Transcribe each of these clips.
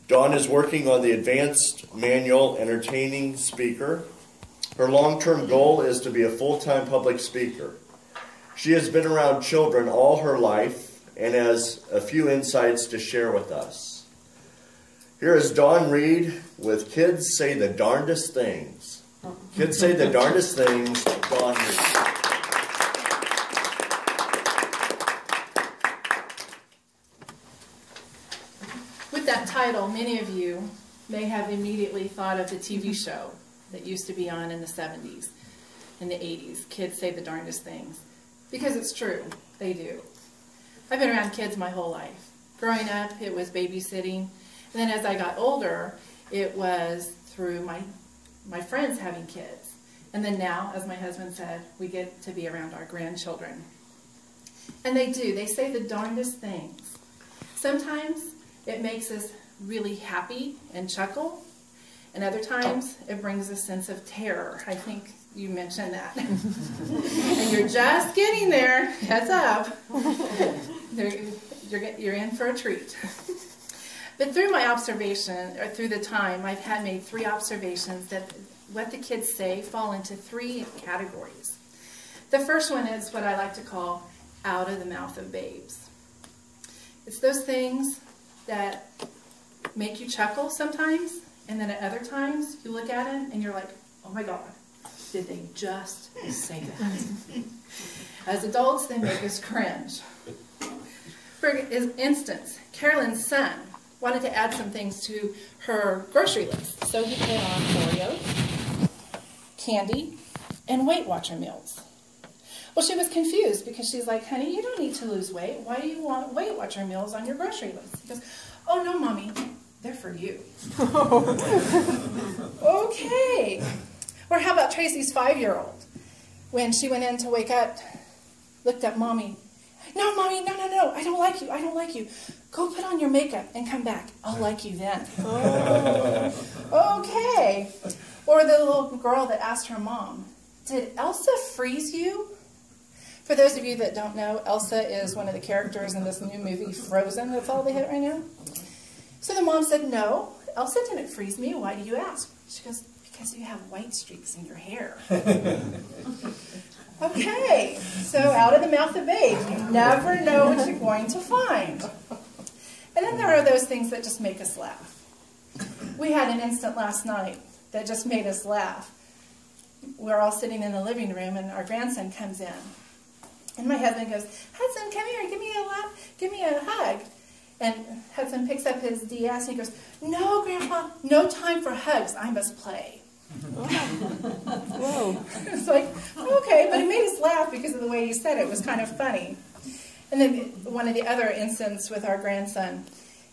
Dawn is working on the Advanced Manual Entertaining Speaker. Her long-term goal is to be a full-time public speaker. She has been around children all her life and has a few insights to share with us. Here is Dawn Reed with Kids Say the Darndest Things. Kids Say the Darndest Things, Dawn Reed. With that title, many of you may have immediately thought of the TV show that used to be on in the 70s, in the 80s, Kids Say the Darndest Things. Because it's true, they do. I've been around kids my whole life. Growing up, it was babysitting. And then as I got older, it was through my friends having kids. And then now, as my husband said, we get to be around our grandchildren. And they do. They say the darndest things. Sometimes it makes us really happy and chuckle. And other times it brings a sense of terror. I think you mentioned that. And you're just getting there. Heads up. You're in for a treat. But through my observation, or through the time, I've had made 3 observations that what the kids say fall into 3 categories. The first one is what I like to call out of the mouth of babes. It's those things that make you chuckle sometimes, and then at other times you look at it and you're like, oh my God, did they just say that? As adults, they make us cringe. For instance, Carolyn's son wanted to add some things to her grocery list. So he put on Oreos, candy, and Weight Watcher meals. Well, she was confused because she's like, honey, you don't need to lose weight. Why do you want Weight Watcher meals on your grocery list? He goes, oh, no, Mommy, they're for you. Okay. Or how about Tracy's 5-year-old? When she went in to wake up, looked at Mommy. No, Mommy, no, no, no, I don't like you, I don't like you. Go put on your makeup and come back. I'll like you then. Oh, okay. Or the little girl that asked her mom, did Elsa freeze you? For those of you that don't know, Elsa is one of the characters in this new movie, Frozen, that's all they hit right now. So the mom said, no, Elsa didn't freeze me. Why do you ask? She goes, because you have white streaks in your hair. Okay, so out of the mouth of babes, you never know what you're going to find. And then there are those things that just make us laugh. We had an incident last night that just made us laugh. We're all sitting in the living room and our grandson comes in. And my husband goes, Hudson, come here, give me a hug. And Hudson picks up his DS and he goes, no, Grandpa, no time for hugs, I must play. Whoa. It's like, okay, but it made us laugh because of the way he said it. It was kind of funny. And then one of the other incidents with our grandson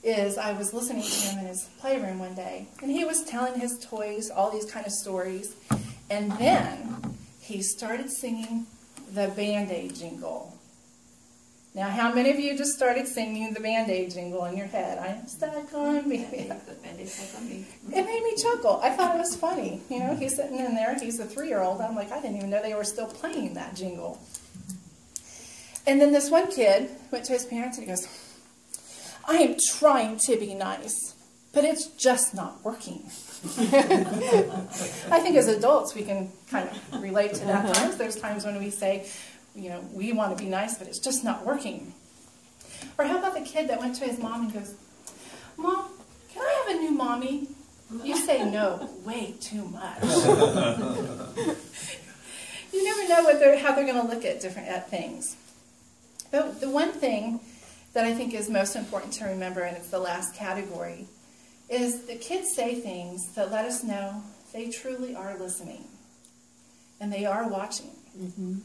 is I was listening to him in his playroom one day, and he was telling his toys all these kind of stories, and then he started singing the Band-Aid jingle. Now, how many of you just started singing the Band-Aid jingle in your head? I'm stuck on me. The Band-Aid stuck on me. It made me chuckle. I thought it was funny. You know, he's sitting in there. He's a 3-year-old. I'm like, I didn't even know they were still playing that jingle. And then this one kid went to his parents and he goes, I am trying to be nice, but it's just not working. I think as adults we can kind of relate to that times. There's times when we say, you know, we want to be nice, but it's just not working. Or how about the kid that went to his mom and goes, Mom, can I have a new mommy? You say no, way too much. You never know how they're going to look at things. But the one thing that I think is most important to remember, and it's the last category, is that kids say things that let us know they truly are listening and they are watching. Mm-hmm.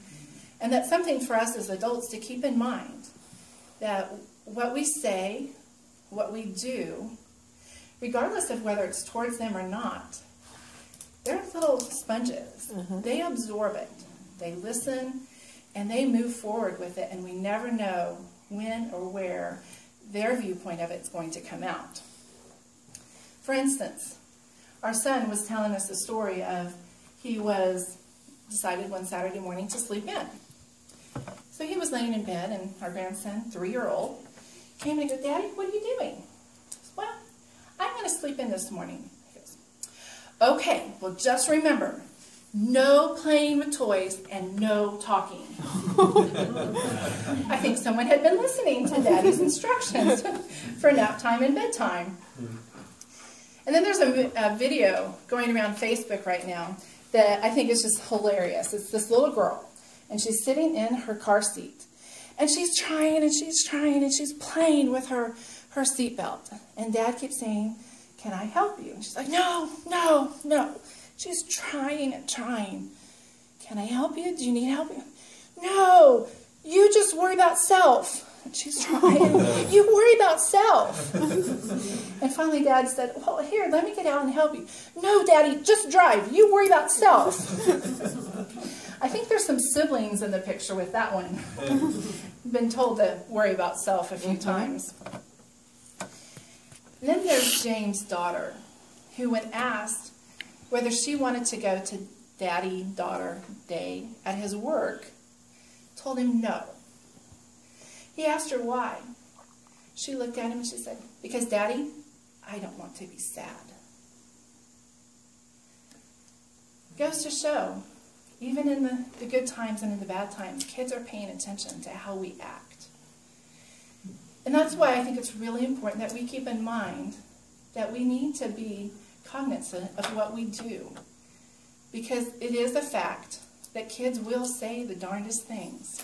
And that's something for us as adults to keep in mind, that what we say, what we do, regardless of whether it's towards them or not, they're little sponges. Mm-hmm. They absorb it. They listen and they move forward with it, and we never know when or where their viewpoint of it is going to come out. For instance, our son was telling us a story of he decided one Saturday morning to sleep in. So he was laying in bed, and our grandson, 3-year-old, came and goes, Daddy, what are you doing? I said, well, I'm going to sleep in this morning. He goes, okay, well, just remember, no playing with toys and no talking. I think someone had been listening to Daddy's instructions for nap time and bedtime. And then there's a video going around Facebook right now that I think is just hilarious. It's this little girl, and she's sitting in her car seat. And she's trying and she's trying and she's playing with her seatbelt. And Dad keeps saying, can I help you? And she's like, no, no, no. She's trying and trying. Can I help you? Do you need help? No, you just worry about self. And she's trying. You worry about self. And finally Dad said, well, here, let me get out and help you. No, Daddy, just drive. You worry about self. I think there's some siblings in the picture with that one. Been told to worry about self a few times. Then there's James' daughter, who when asked whether she wanted to go to Daddy-Daughter Day at his work, told him no. He asked her why. She looked at him and she said, because Daddy, I don't want to be sad. Goes to show, even in the good times and in the bad times, kids are paying attention to how we act. And that's why I think it's really important that we keep in mind that we need to be cognizant of what we do. Because it is a fact that kids will say the darndest things.